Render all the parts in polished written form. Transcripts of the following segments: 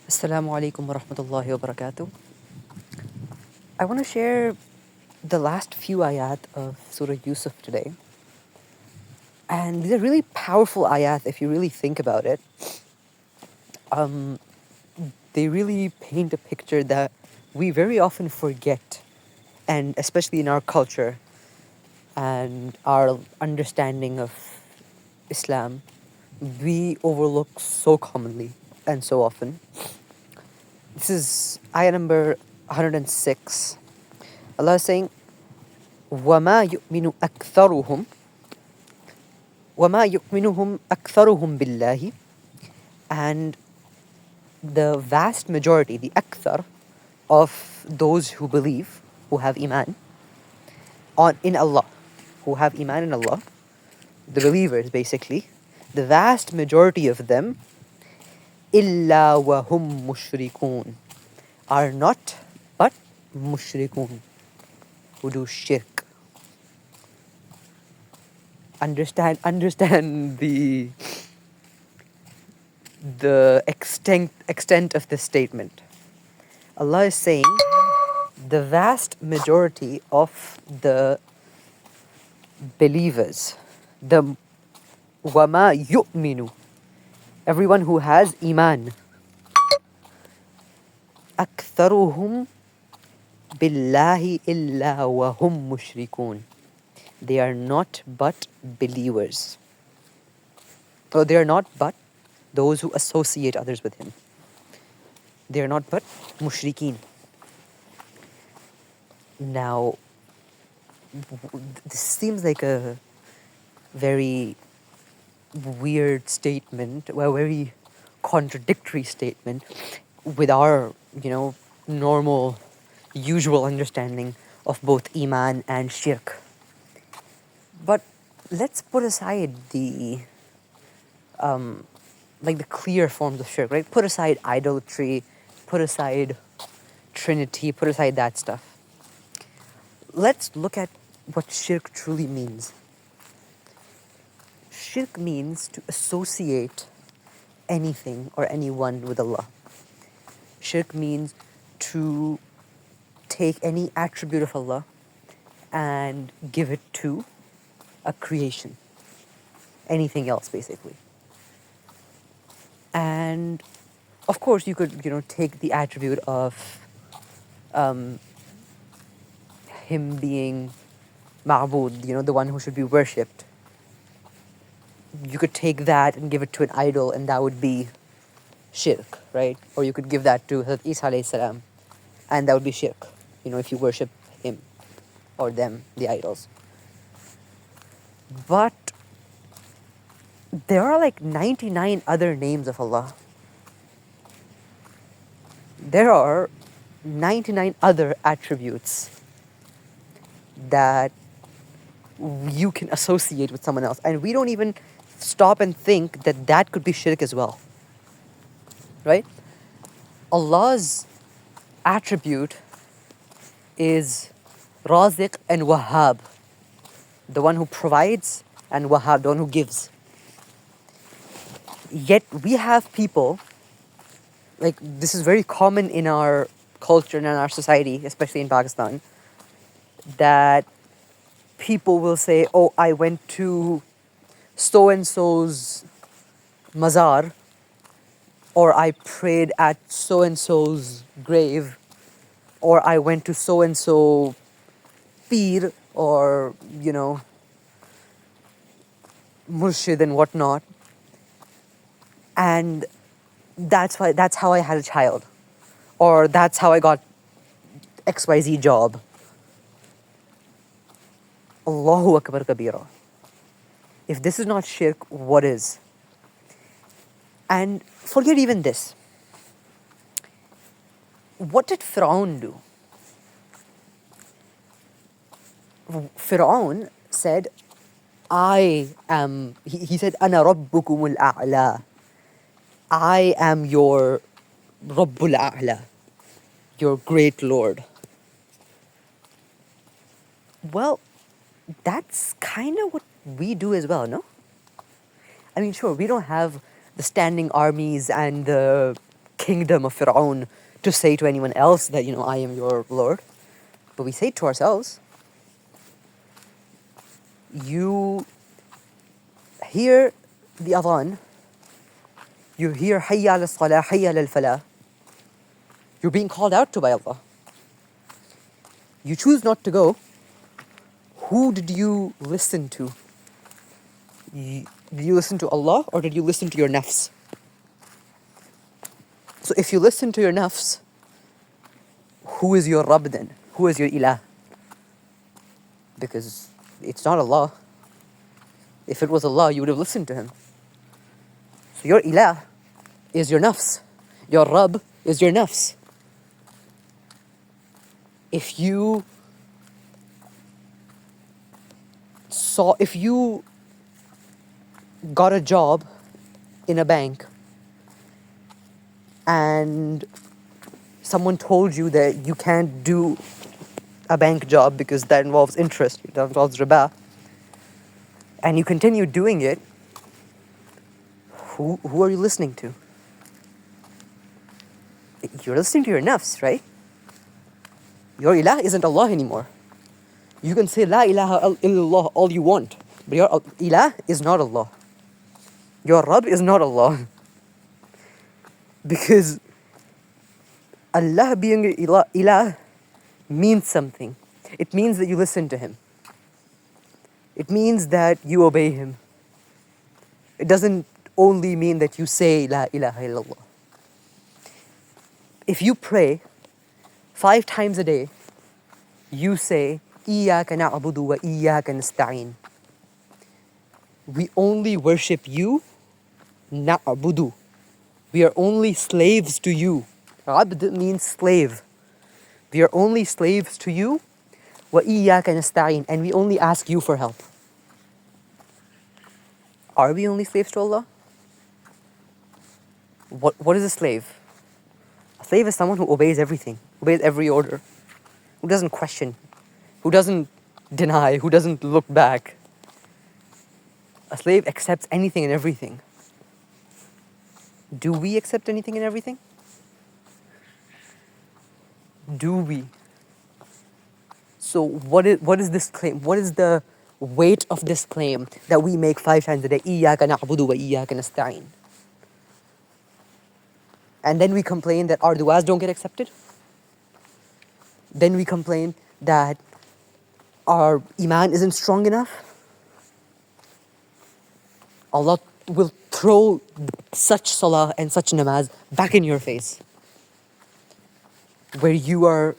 Assalamu alaikum wa rahmatullahi wa barakatuh. I want to share the last few ayat of Surah Yusuf today. And these are really powerful ayat if you really think about it. They really paint a picture that we very often forget, and especially in our culture and our understanding of Islam, we overlook so commonly and so often. This is ayah number 106. Allah is saying, وَمَا يُؤْمِنُ أَكْثَرُهُمْ وَمَا يُؤْمِنُهُمْ أَكْثَرُهُمْ بِاللَّهِ. And the vast majority, the akthar, of those who believe, who have iman in Allah, who have iman in Allah, the believers basically, the vast majority of them, إِلَّا وَهُمْ مُشْرِكُونَ, are not but mushrikun, who do shirk. Understand the extent of this statement. Allah is saying the vast majority of the believers, the wama yu'minu, everyone who has iman, aktharuhum billahi illa wa hum mushrikun, they are not but believers. So they are not but those who associate others with him. They are not but mushrikeen. Now, this seems like a very weird statement, a very contradictory statement with our, normal, usual understanding of both iman and shirk. But let's put aside the clear forms of shirk, right? Put aside idolatry, put aside Trinity, put aside that stuff. Let's look at what shirk truly means. Shirk means to associate anything or anyone with Allah. Shirk means to take any attribute of Allah and give it to a creation. Anything else, basically. And of course, you could, take the attribute of him being ma'bud, the one who should be worshipped. You could take that and give it to an idol, and that would be shirk, right? Or you could give that to Hazrat Isa alayhi salam, and that would be shirk, if you worship him or them, the idols. But there are 99 other names of Allah. There are 99 other attributes that you can associate with someone else. And we don't even stop and think that that could be shirk as well. Right? Allah's attribute is Raziq and Wahhab. The one who provides, and Wahhab, the one who gives. Yet we have people, this is very common in our culture and in our society, especially in Pakistan, that people will say, oh, I went to so-and-so's mazar, or I prayed at so-and-so's grave, or I went to so-and-so peer, or, murshid and whatnot, and that's how I had a child, or that's how I got XYZ job. Allahu Akbar Kabira. If this is not shirk, what is? And forget even this. What did Fir'aun do? Fir'aun said, he said, Ana Rabbukumul A'la. I am your Rabbul A'la, your great Lord. Well, that's kind of what we do as well, no? I mean, sure, we don't have the standing armies and the kingdom of Fir'aun to say to anyone else that, I am your Lord. But we say to ourselves, you hear the adhan, you hear hayya ala salah, hayya ala falah, you're being called out to by Allah. You choose not to go. Who did you listen to? Did you listen to Allah or did you listen to your nafs? So if you listen to your nafs, who is your Rabb then? Who is your ilah? Because it's not Allah. If it was Allah, you would have listened to him. So your ilah is your nafs. Your Rabb is your nafs. If you got a job in a bank and someone told you that you can't do a bank job because that involves interest, that involves riba, and you continue doing it, who are you listening to? You're listening to your nafs, right? Your ilah isn't Allah anymore. You can say La ilaha illallah all you want, but your ilah is not Allah. Your Rabb is not Allah. Because Allah being ilah means something. It means that you listen to him. It means that you obey him. It doesn't only mean that you say La ilaha illallah. If you pray 5 times a day, you say Iyyaka na'budu wa iyyaka nasta'in. We only worship you, na'budu. We are only slaves to you. Abd means slave. We are only slaves to you, wa iyyaka nasta'in, and we only ask you for help. Are we only slaves to Allah? What is a slave? A slave is someone who obeys everything, obeys every order, who doesn't question, who doesn't deny, who doesn't look back. A slave accepts anything and everything. Do we accept anything and everything? Do we? So what is this claim? What is the weight of this claim that we make 5 times a day? Iyyaka na'budu wa iyyaka nasta'in. And then we complain that our du'as don't get accepted. Then we complain that our iman isn't strong enough. Allah will throw such salah and such namaz back in your face, where you are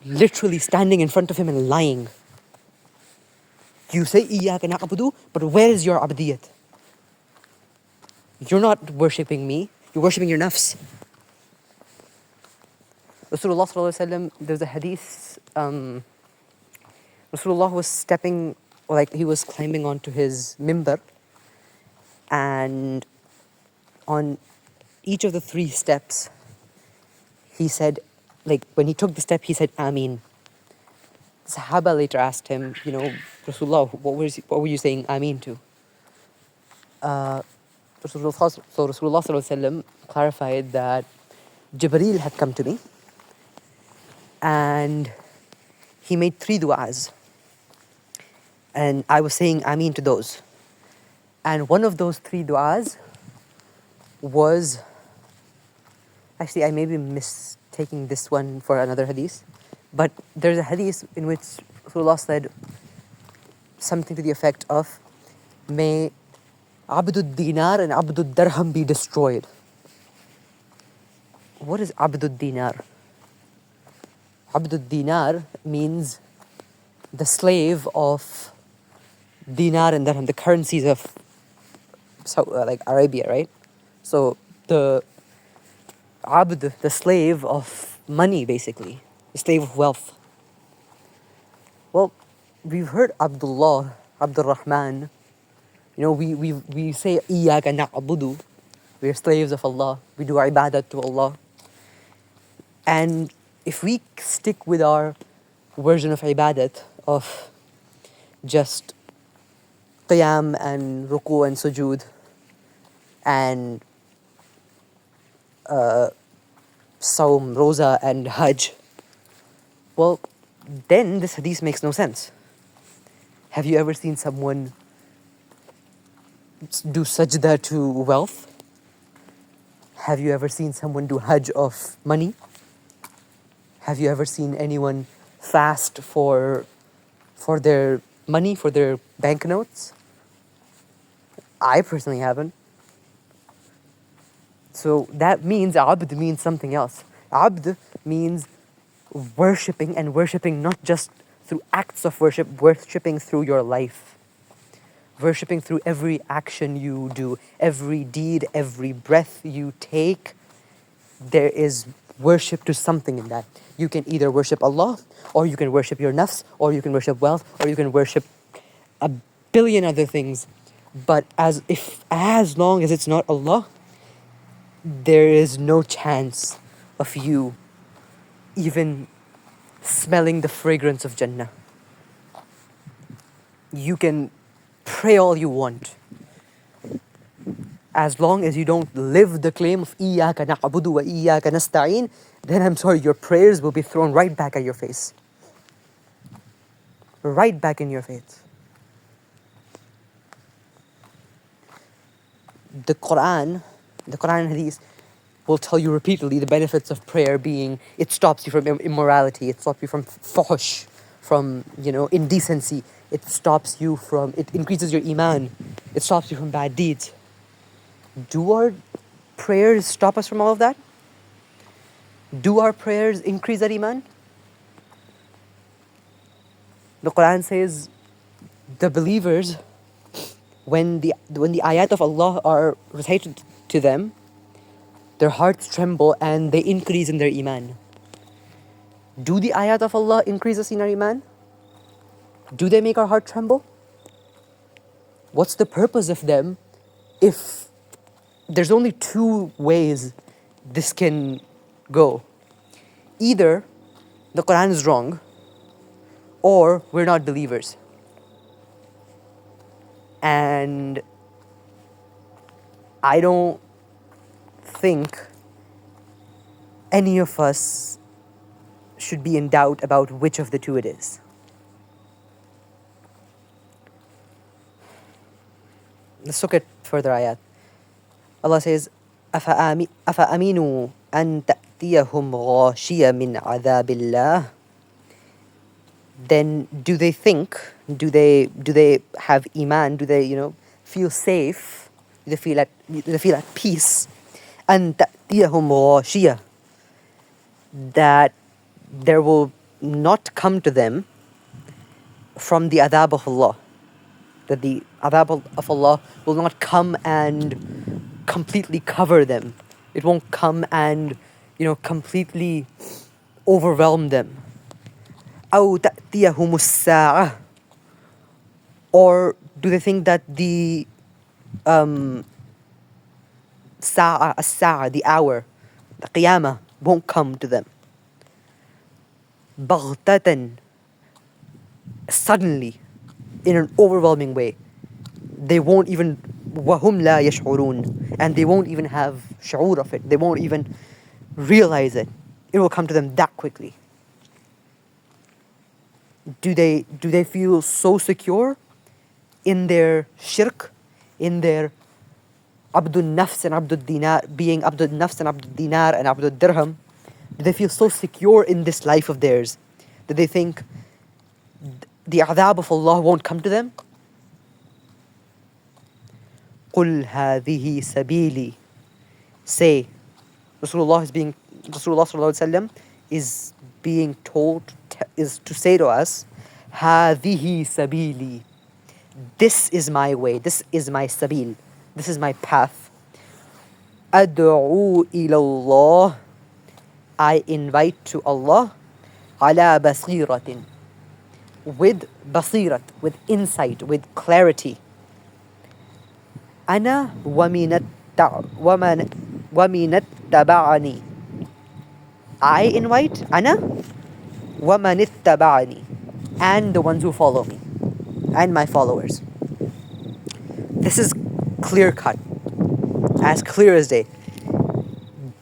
literally standing in front of him and lying. You say Iyyaka na'budu, but where is your abdiyat? You're not worshipping me, you're worshipping your nafs. RasulAllah SAW, there's a hadith, Rasulullah was stepping, like he was climbing onto his mimbar, and on each of the 3 steps, he said, like when he took the step, he said, Ameen. The Sahaba later asked him, Rasulullah, what were you saying Ameen to? Rasulullah SAW clarified that Jibreel had come to me and he made 3 du'as. And I was saying Ameen to those. And one of those 3 du'as was, actually I may be mistaking this one for another hadith, but there's a hadith in which Rasulullah said something to the effect of, may Abdul Dinar and Abdul Dirham be destroyed. What is Abdul Dinar? Abdul Dinar means the slave of dinar and dirham, the currencies of like Arabia, right? So the abd, the slave of money, basically, the slave of wealth. Well, we've heard Abdullah, Abdul Rahman. We say Iyyaka na'budu. We are slaves of Allah. We do our ibadah to Allah. And if we stick with our version of ibadat of just qiyam and ruku and sujood and Sawm, Roza and Hajj, well, then this hadith makes no sense. Have you ever seen someone do sajda to wealth? Have you ever seen someone do Hajj of money? Have you ever seen anyone fast for their money, for their banknotes? I personally haven't. So that means abd means something else. Abd means worshipping, and worshipping not just through acts of worship, worshipping through your life. Worshipping through every action you do, every deed, every breath you take. There is worship to something in that. You can either worship Allah, or you can worship your nafs, or you can worship wealth, or you can worship a billion other things. But as long as it's not Allah, there is no chance of you even smelling the fragrance of Jannah. You can pray all you want. As long as you don't live the claim of إِيَّاكَ نَعْبُدُ وَإِيَّاكَ نَسْتَعِينُ, then I'm sorry, your prayers will be thrown right back at your face. Right back in your face. The Quran and Hadith will tell you repeatedly the benefits of prayer being, it stops you from immorality, it stops you from fuhush, from, indecency, it increases your iman, it stops you from bad deeds. Do our prayers stop us from all of that? Do our prayers increase our iman? The Quran says the believers, when the ayat of Allah are recited to them, their hearts tremble and they increase in their iman. Do the ayat of Allah increase us in our iman? Do they make our heart tremble? What's the purpose of them if there's only two ways this can go? Either the Quran is wrong, or we're not believers. And I don't think any of us should be in doubt about which of the two it is. Let's look at further ayat. Allah says, أَفَأَمِنُوا أَن تَأْتِيَهُمْ غَاشِيَةٌ مِّنْ عَذَابِ اللَّهِ. Then do they have iman, do they, feel safe, do they feel at peace, أَن تَأْتِيَهُمْ غَاشِيَةٌ, that there will not come to them from the adhab of Allah, that the adhab of Allah will not come and completely cover them. It won't come and, completely overwhelm them. أَوْ تَأْتِيَهُمُ السَّاعَةُ. Or do they think that the as-sa'a, the hour, the qiyamah, won't come to them? بَغْتَةً, suddenly, in an overwhelming way. They won't even, وَهُمْ لَا يَشْعُرُونَ, and they won't even have shu'ur of it. They won't even realize it. It will come to them that quickly. Do they feel so secure in their shirk, in their abdul nafs and abdul dinar, being abdul nafs and abdul dinar and abdul dirham? Do they feel so secure in this life of theirs that they think the adhab of Allah won't come to them? قُلْ هَذِهِ سَبِيلِي. Say, Rasulullah SAW is being told, is to say to us, هَذِهِ سَبِيلِي. This is my way, this is my sabil, this is my path. أَدْعُو إِلَى اللَّهِ. I invite to Allah, عَلَى بَصِيرَةٍ, with basirat, with insight, with clarity. أَنَا وَمِنَ اتَّبَعَنِي. I invite, أَنَا وَمَنِ اتَّبَعَنِي, and the ones who follow me, and my followers. This is clear cut, as clear as day.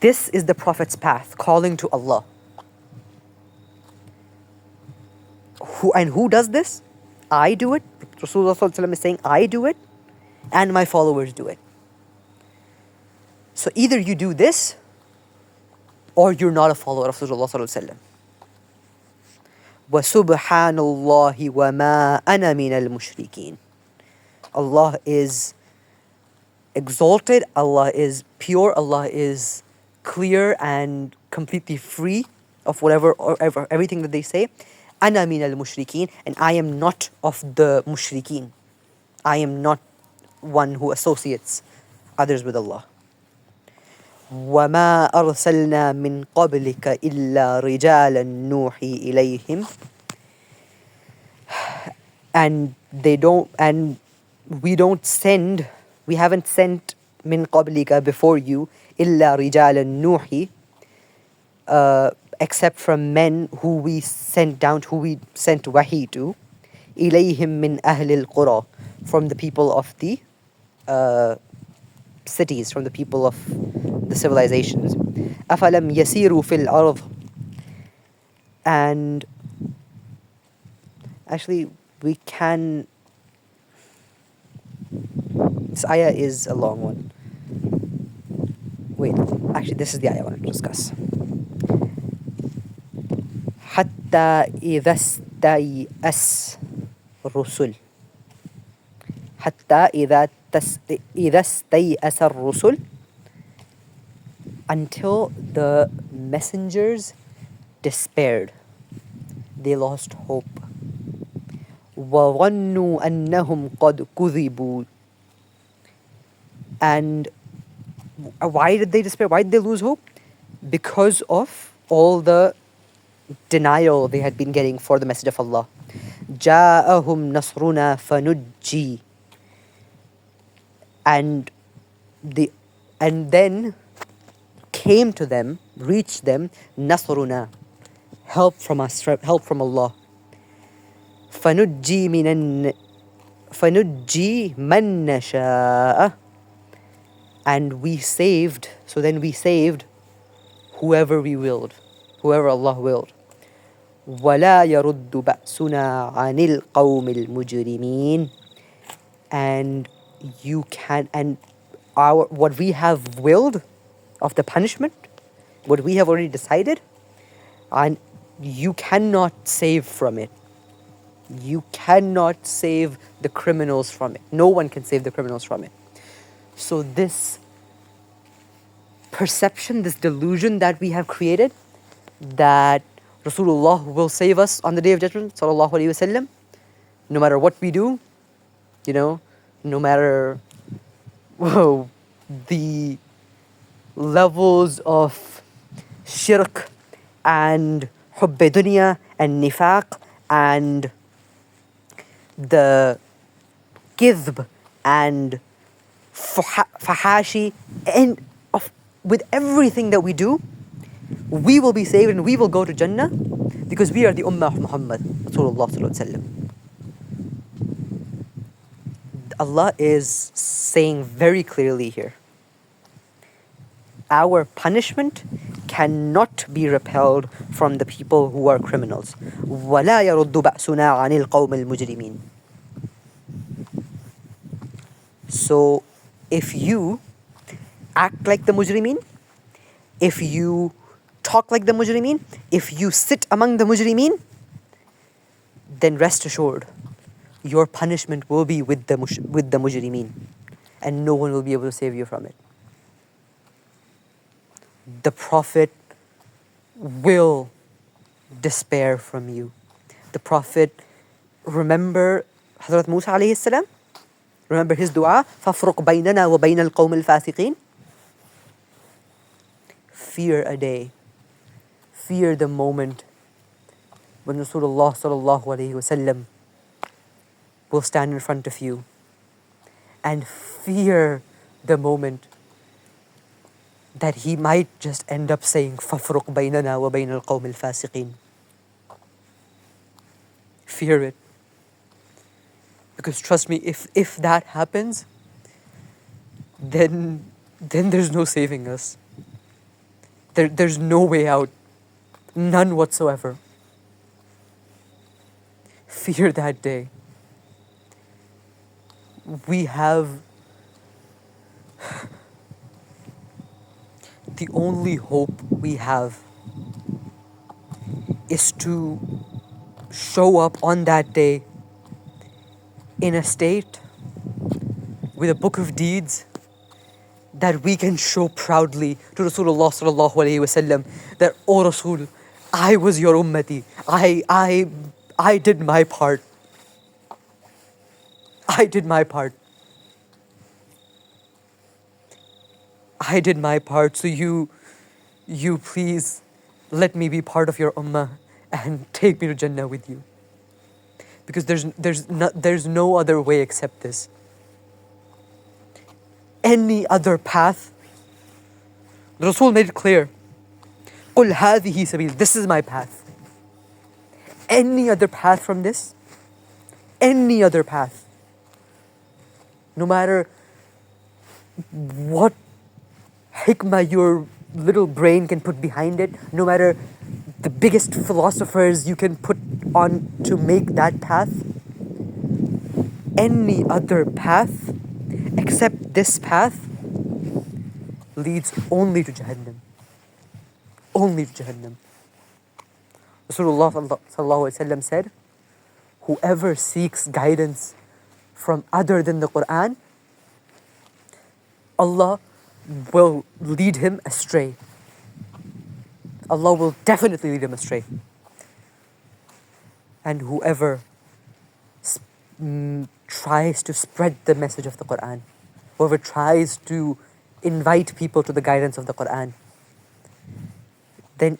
This is the Prophet's path, calling to Allah. Who does this? I do it. Rasulullah SAW is saying, I do it, and my followers do it. So either you do this, or you're not a follower of Rasulullah SAW. وَسُبْحَانَ اللَّهِ وَمَا أَنَا مِنَ الْمُشْرِكِينَ. Allah is exalted, Allah is pure, Allah is clear and completely free of whatever or everything that they say. أَنَا مِنَ الْمُشْرِكِينَ. And I am not of the mushrikeen. I am not one who associates others with Allah. وَمَا أَرْسَلْنَا مِن قَبْلِكَ إِلَّا رِجَالًا نُوحِي إِلَيْهِمْ. And we haven't sent min qablika before you illa rijalan nuhi, except from men who we sent wahi to, ilayhim min ahli al-qura, from the people of the cities, from the people of the civilizations. أَفَلَمْ يَسِيرُوا فِي الْأَرْضِ. And actually we can, this ayah is a long one. Wait, actually this is the ayah I wanted to discuss. حتى إذا استيأس الرسل. حتى إذا استيأس الرسل. Until the messengers despaired. They lost hope. وَظَنُّوا أَنَّهُمْ قَدْ كُذِبُوا. And why did they despair? Why did they lose hope? Because of all the denial they had been getting for the message of Allah. جَاءَهُمْ نَصْرُنَا فَنُجِّي. And then came to them, reached them, nasruna, help from us, help from Allah. فَنُجِّي مَن نَشَاءَ. And then we saved whoever we willed, whoever Allah willed. وَلَا يَرُدُّ بَأْسُنَا عَنِ الْقَوْمِ الْمُجْرِمِينَ. And what we have willed of the punishment, what we have already decided, and you cannot save from it. You cannot save the criminals from it. No one can save the criminals from it. So this perception, this delusion that we have created, that Rasulullah will save us on the Day of Judgment, sallallahu alaihi wasallam, no matter what we do, no matter the levels of shirk and hubb dunya and nifaq and the kidhb and fahashi, and with everything that we do, we will be saved and we will go to Jannah because we are the Ummah of Muhammad Rasulullah SAW. Allah is saying very clearly here, our punishment cannot be repelled from the people who are criminals. وَلَا يَرُدُّ بَأْسُنَا عَنِ الْقَوْمِ الْمُجْرِمِينَ. So if you act like the mujrimeen, if you talk like the mujrimeen, if you sit among the mujrimeen, then rest assured, your punishment will be with the mujrimeen, and no one will be able to save you from it. The Prophet will despair from you. The Prophet, remember Hazrat Musa alayhi salam? Remember his dua? فَافْرُقْ بَيْنَنَا وَبَيْنَ الْقَوْمِ الْفَاسِقِينَ. Fear a day. Fear the moment when Rasulullah sallallahu alaihi wasallam will stand in front of you, and fear the moment that he might just end up saying فَافْرُقْ بَيْنَنَا وَبَيْنَ الْقَوْمِ الْفَاسِقِينَ. Fear it. Because trust me, if that happens, then there's no saving us. There's no way out. None whatsoever. Fear that day. We have the only hope we have is to show up on that day in a state with a book of deeds that we can show proudly to RasulAllah SAW that, "Oh Rasul, I was your ummati. I did my part. I did my part. I did my part. So you please let me be part of your ummah and take me to Jannah with you. Because there's no other way except this. Any other path, the Rasul made it clear. قُلْ هَذِهِ سَبِيلِ. This is my path. Any other path from this, any other path, no matter what hikmah your little brain can put behind it, no matter the biggest philosophers you can put on to make that path, any other path except this path leads only to Jahannam. Only to Jahannam. Rasulullah SAW said, whoever seeks guidance from other than the Quran, Allah will lead him astray. Allah will definitely lead him astray. And whoever tries to spread the message of the Quran, whoever tries to invite people to the guidance of the Quran, then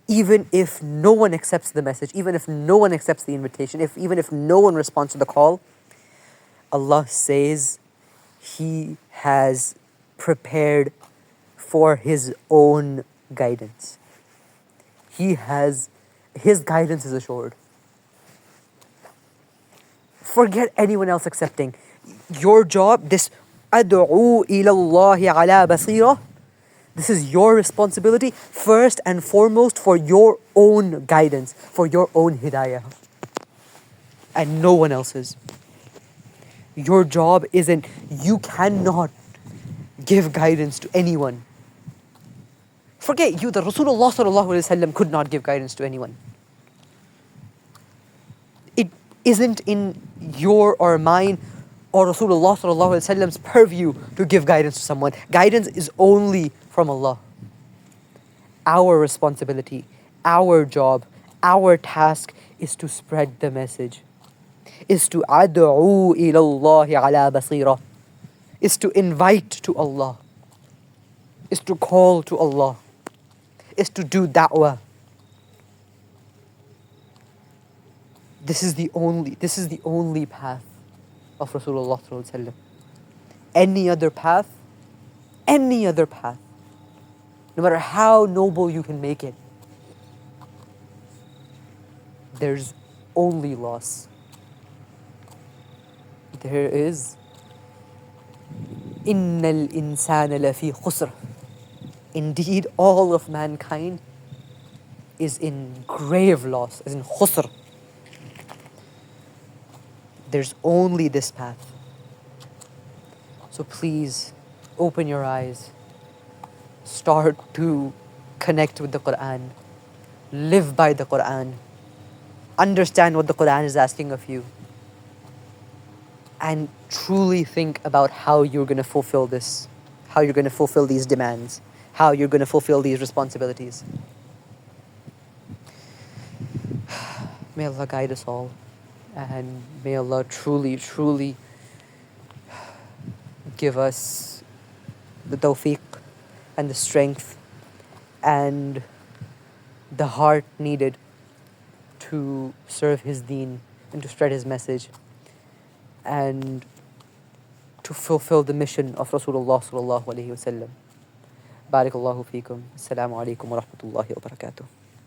even if no one accepts the message, even if no one accepts the invitation, even if no one responds to the call, Allah says He has prepared for His own guidance. His guidance is assured. Forget anyone else accepting. Your job, this أَدْعُو إِلَى اللَّهِ عَلَى بَصِيرَةٍ, this is your responsibility first and foremost for your own guidance, for your own hidayah, and no one else's. Your job isn't, you cannot give guidance to anyone. Forget you, the Rasulullah SAW could not give guidance to anyone. It isn't in your or mine or Rasulullah SAW's purview to give guidance to someone. Guidance is only from Allah. Our responsibility, our job, our task is to spread the message. Is to ad'u ila Allah ala basira. Is to invite to Allah. Is to call to Allah. Is to do da'wah. This is the only path of Rasulullah SAW. Any other path, no matter how noble you can make it, there's only loss. There is إِنَّ الْإِنسَانَ لَفِي خُسْرٍ. Indeed, all of mankind is in grave loss, is in khusr. There's only this path. So please, open your eyes. Start to connect with the Quran. Live by the Quran. Understand what the Quran is asking of you. And truly think about how you're going to fulfill this. How you're going to fulfill these demands. How you're going to fulfill these responsibilities. May Allah guide us all. And may Allah truly, truly give us the tawfiq and the strength and the heart needed to serve His deen and to spread His message and to fulfill the mission of Rasulullah SAW. Barakallahu feekum. Assalamu alaikum wa rahmatullahi wa barakatuh.